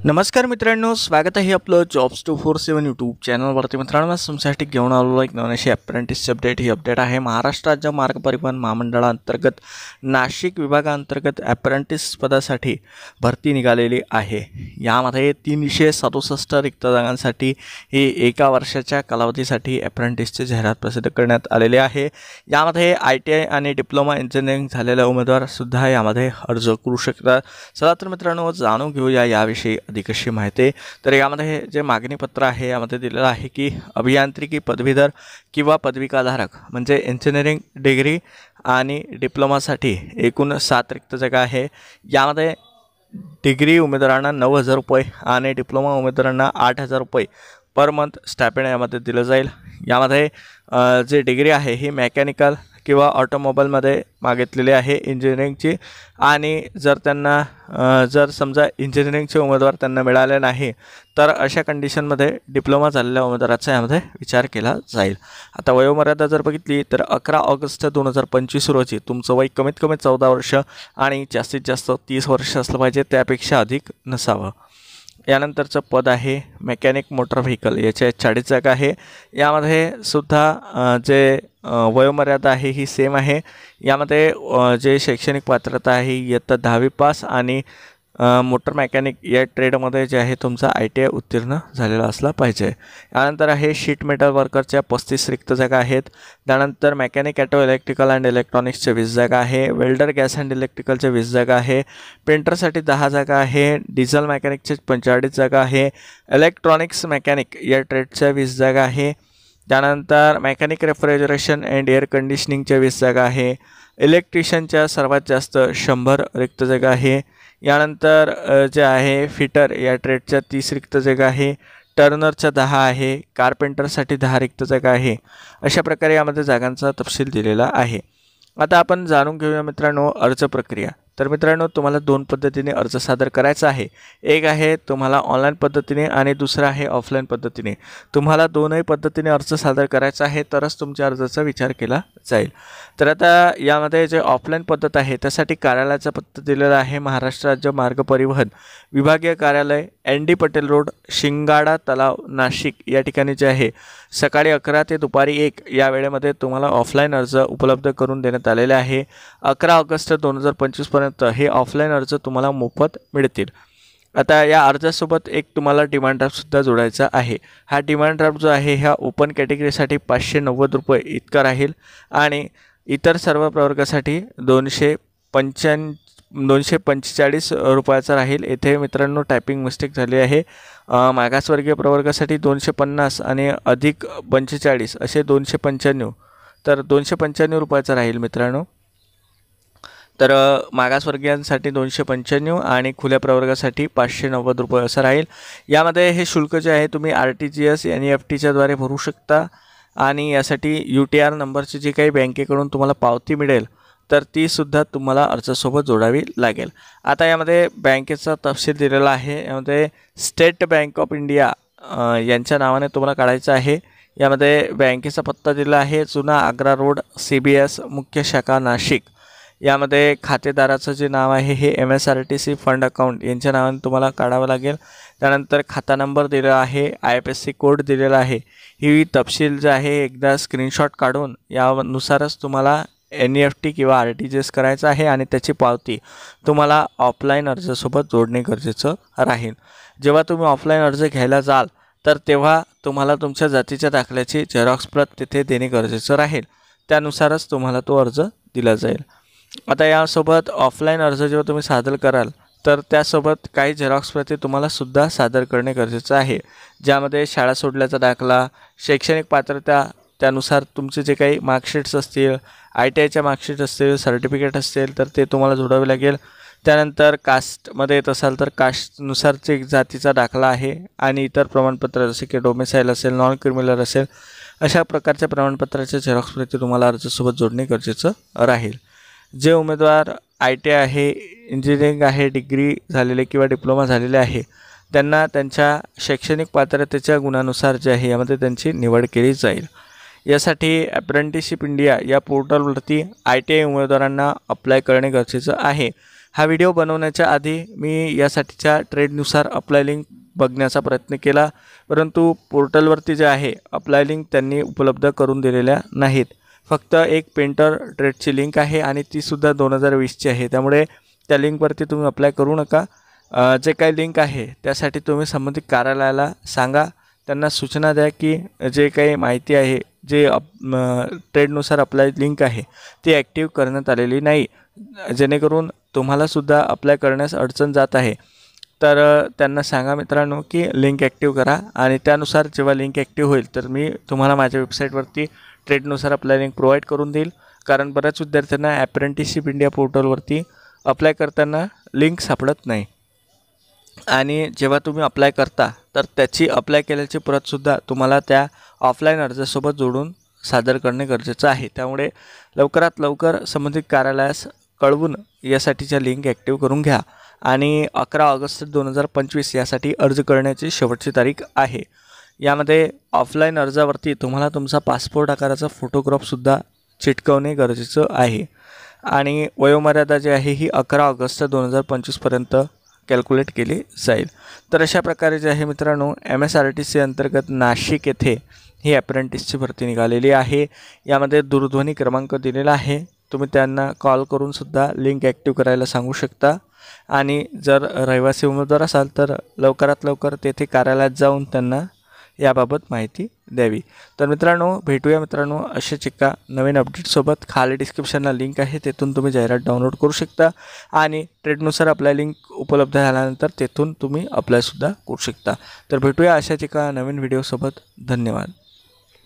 नमस्कार मित्रांनो, स्वागत आहे आपलं जॉब्स 247 यूट्यूब चॅनलवरती. मित्रांनो, तुमच्यासाठी घेऊन आलेलो एक नवीन अशी अप्रेंटिसची अपडेट. ही अपडेट आहे महाराष्ट्र राज्य मार्ग परिवहन महामंडळाअंतर्गत नाशिक विभागाअंतर्गत अप्रेंटिस पदासाठी भरती निघालेली आहे. यामध्ये 367 रिक्त जागांसाठी ही एका वर्षाच्या कालावधीसाठी अप्रेंटिसची जाहिरात प्रसिद्ध करण्यात आलेली आहे. यामध्ये ITI आणि डिप्लोमा इंजिनिअरिंग झालेले उमेदवारसुद्धा यामध्ये अर्ज करू शकतात. चला तर मित्रांनो, जाणून घेऊया याविषयी अधिक अशी माहिती. तर यामध्ये जे मागणी पत्र आहे यामध्ये दिलेलं आहे की अभियांत्रिकी पदवीधर किंवा पदविकाधारक म्हणजे इंजिनिअरिंग डिग्री आणि डिप्लोमासाठी एकूण 7 रिक्त जागा आहे. यामध्ये डिग्री उमेदवारांना 9,000 रुपये आणि डिप्लोमा उमेदवारांना 8,000 रुपये पर मंथ स्टायपेंड यामध्ये दिलं जाईल. यामध्ये जे डिग्री आहे ही मेकॅनिकल किंवा ऑटोमोबाईलमध्ये मागितलेली आहे इंजिनिअरिंगची. आणि जर समजा इंजिनिअरिंगचे उमेदवार त्यांना मिळाले नाही तर अशा कंडिशनमध्ये डिप्लोमा झालेल्या उमेदवाराचा यामध्ये विचार केला जाईल. आता वयोमर्यादा जर बघितली तर 11 ऑगस्ट 2025 रोजी तुमचं वय कमीत कमी 14 वर्ष आणि जास्तीत जास्त 30 वर्ष असलं पाहिजे, त्यापेक्षा अधिक नसावं. यानंतरचं पद आहे मेकॅनिक मोटर व्हेकल, याच्या 40 जागा आहे. यामध्ये सुद्धा जे वयोमर्यादा आहे ही सेम आहे. यामध्ये जे शैक्षणिक पात्रता आहे इयत्ता 10वी पास आणि मोटर मेकॅनिक या ट्रेडमध्ये जे आहे तुमचा ITI उत्तीर्ण झालेला असला पाहिजे. यानंतर आहे शीट मेटल वर्करच्या 35 रिक्त जागा आहेत. त्यानंतर मेकॅनिक ॲटो इलेक्ट्रिकल अँड इलेक्ट्रॉनिक्सच्या 20 जागा आहे. वेल्डर गॅस अँड इलेक्ट्रिकलच्या 20 जागा आहे. पेंटरसाठी 10 जागा आहे. डिझेल मेकॅनिकच्या 45 जागा आहे. इलेक्ट्रॉनिक्स मेकॅनिक या ट्रेडच्या 20 जागा आहे. त्यानंतर मेकॅनिक रेफ्रिजरेशन अँड एअर कंडिशनिंगच्या 20 जागा आहे. इलेक्ट्रिशियनच्या सर्वात जास्त 100 रिक्त जागा आहे. यानंतर जे आहे फिटर या ट्रेडच्या 30 रिक्त जागा आहे. टर्नरच्या 10 आहे. कारपेंटरसाठी 10 रिक्त जागा आहे. अशा प्रकारे यामध्ये जागांचा तपशील दिलेला आहे. आता आपण जाणून घेऊया मित्रांनो अर्ज प्रक्रिया. तर मित्रांनो, तुम्हाला 2 पद्धतीने अर्ज सादर करायचा आहे. एक आहे तुम्हाला ऑनलाईन पद्धतीने आणि दुसरं आहे ऑफलाईन पद्धतीने. तुम्हाला दोनही पद्धतीने अर्ज सादर करायचा आहे तरच तुमच्या अर्जाचा विचार केला जाईल. तर आता यामध्ये जे ऑफलाईन पद्धत आहे त्यासाठी कार्यालयाचा पत्ता दिलेला आहे. महाराष्ट्र राज्य मार्ग परिवहन विभागीय कार्यालय ND पटेल रोड, शिंगाडा तलाव, नाशिक या ठिकाणी जे आहे सकाळी 11 ते दुपारी 1 या वेळेमध्ये तुम्हाला ऑफलाईन अर्ज उपलब्ध करून देण्यात आलेले आहे. 11 ऑगस्ट 2025 पर्यंत हे ऑफलाईन अर्ज तुम्हाला मोफत मिळतील. आता या अर्जासोबत एक तुम्हाला डिमांड ड्राफ्टसुद्धा जोडायचा आहे. हा डिमांड ड्राफ्ट जो आहे ह्या ओपन कॅटेगरीसाठी 590 रुपये इतका राहील आणि इतर सर्व प्रवर्गासाठी 245 रुपयाचा राहील. येथे मित्रांनो टायपिंग मिस्टेक झाली आहे. मागासवर्गीय प्रवर्गासाठी 250 आणि अधिक 45 असे 295, तर 295 रुपयाचा राहील मित्रांनो. तर मागासवर्गीयांसाठी 295 आणि खुल्या प्रवर्गासाठी 590 रुपये असं राहील. यामध्ये हे शुल्क जे आहे तुम्ही RTGS NEFTच्या द्वारे भरू शकता आणि यासाठी UTR नंबरची जी काही बँकेकडून तुम्हाला पावती मिळेल तर तीसुद्धा तुम्हाला अर्जासोबत जोडावी लागेल. आता यामध्ये बँकेचा तपशील दिलेला आहे. यामध्ये स्टेट बँक ऑफ इंडिया यांच्या नावाने तुम्हाला काढायचं आहे. यामध्ये बँकेचा पत्ता दिला आहे जुना आग्रा रोड, CBS मुख्य शाखा नाशिक. यामध्ये खातेदाराचं जे नाव आहे हे MSRTC फंड अकाउंट यांच्या नावाने तुम्हाला काढावं लागेल. त्यानंतर खाता नंबर दिलेला आहे, IFSC कोड दिलेला आहे. ही तपशील जे आहे एकदा स्क्रीनशॉट काढून यानुसारच तुम्हाला NEFT किंवा RTGS करायचं आहे आणि त्याची पावती तुम्हाला ऑफलाईन अर्जासोबत जोडणे गरजेचं राहील. जेव्हा तुम्ही ऑफलाईन अर्ज घ्यायला जाल तर तेव्हा तुम्हाला तुमच्या जातीच्या दाखल्याची झेरॉक्स प्रत तिथे देणे गरजेचं राहील. त्यानुसारच तुम्हाला तो अर्ज दिला जाईल. आता यासोबत ऑफलाईन अर्ज जेव्हा तुम्ही सादर कराल तर त्यासोबत काही झेरॉक्स प्रती तुम्हाला सुद्धा सादर करणे गरजेचं आहे. ज्यामध्ये शाळा सोडल्याचा दाखला, शैक्षणिक पात्रता, त्यानुसार तुमचे जे काही मार्कशीट्स असतील, ITIच्या मार्कशीट असतील, सर्टिफिकेट असतील तर ते तुम्हाला जोडावे लागेल. त्यानंतर कास्टमध्ये येत असाल तर कास्टनुसारचे जातीचा दाखला आहे आणि इतर प्रमाणपत्र जसे की डोमेसाईल असेल, नॉन क्रिमिनल असेल, अशा प्रकारच्या प्रमाणपत्राचे झेरॉक्स प्रती तुम्हाला अर्जासोबत जोडणे गरजेचं राहील. जे उमेदवार ITI आहे, इंजिनिअरिंग आहे, डिग्री झालेले किंवा डिप्लोमा झालेले आहे त्यांना त्यांच्या शैक्षणिक पात्रतेच्या गुणानुसार जे आहे यामध्ये त्यांची निवड केली जाईल. यासाठी अप्रेंटिसशिप इंडिया या पोर्टलवरती ITI उमेदवारांना अप्लाय करणे गरजेचं आहे. हा व्हिडिओ बनवण्याच्या आधी मी यासाठीच्या ट्रेडनुसार अप्लाय लिंक बघण्याचा प्रयत्न केला, परंतु पोर्टलवरती जे आहे अप्लाय लिंक त्यांनी उपलब्ध करून दिलेल्या नाहीत. फक्त एक पेंटर ट्रेडची लिंक आहे आणि तीसुद्धा 2020ची आहे. त्यामुळे त्या लिंकवरती तुम्ही अप्लाय करू नका. जे काही लिंक आहे त्यासाठी तुम्ही संबंधित कार्यालयाला सांगा, त्यांना सूचना द्या की जे काही माहिती आहे जे ट्रेडनुसार अप्लाय लिंक आहे ती ॲक्टिव्ह करण्यात आलेली नाही, जेणेकरून तुम्हालासुद्धा अप्लाय करण्यास अडचण जात आहे. तर त्यांना सांगा मित्रांनो की लिंक ॲक्टिव्ह करा आणि त्यानुसार जेव्हा लिंक ॲक्टिव्ह होईल तर मी तुम्हाला माझ्या वेबसाईटवरती ट्रेडनुसार अप्लाय लिंक प्रोव्हाइड करून देईल. कारण बऱ्याच विद्यार्थ्यांना ॲप्रेंटिसशिप इंडिया पोर्टलवरती अप्लाय करताना लिंक सापडत नाही आणि जेव्हा तुम्ही अप्लाय करता तर त्याची अप्लाय केल्याची प्रतसुद्धा तुम्हाला त्या ऑफलाईन अर्जासोबत जोडून सादर करणे गरजेचं आहे. त्यामुळे लवकरात लवकर संबंधित कार्यालयास कळवून यासाठीच्या लिंक ॲक्टिव्ह करून घ्या आणि 11 ऑगस्ट 2025 यासाठी अर्ज करण्याची शेवटची तारीख आहे. यामध्ये ऑफलाईन अर्जावरती तुम्हाला तुमचा पासपोर्ट आकाराचा फोटोग्राफसुद्धा चिटकवणे गरजेचं आहे आणि वयोमर्यादा जी आहे ही 11 ऑगस्ट 2025पर्यंत कॅल्क्युलेट केली जाईल. तर अशा प्रकारे जे आहे मित्रांनो MSRTC अंतर्गत नाशिक येथे ही अप्रेंटिसची भरती निघालेली आहे. यामध्ये दूरध्वनी क्रमांक दिलेला आहे, तुम्ही त्यांना कॉल करूनसुद्धा लिंक ॲक्टिव्ह करायला सांगू शकता आणि जर रहिवासी उमेदवार असाल तर लवकरात लवकर तेथे कार्यालयात जाऊन त्यांना याबाबत माहिती द्यावी. तर मित्रांनो भेटूया मित्रांनो अशाच एका नवीन अपडेटसोबत. खाली डिस्क्रिप्शनला लिंक आहे, तेथून तुम्ही जाहिरात डाउनलोड करू शकता आणि ट्रेडनुसार अप्लाय लिंक उपलब्ध झाल्यानंतर तेथून तुम्ही अप्लायसुद्धा करू शकता. तर भेटूया अशाच एका नवीन व्हिडिओसोबत. धन्यवाद.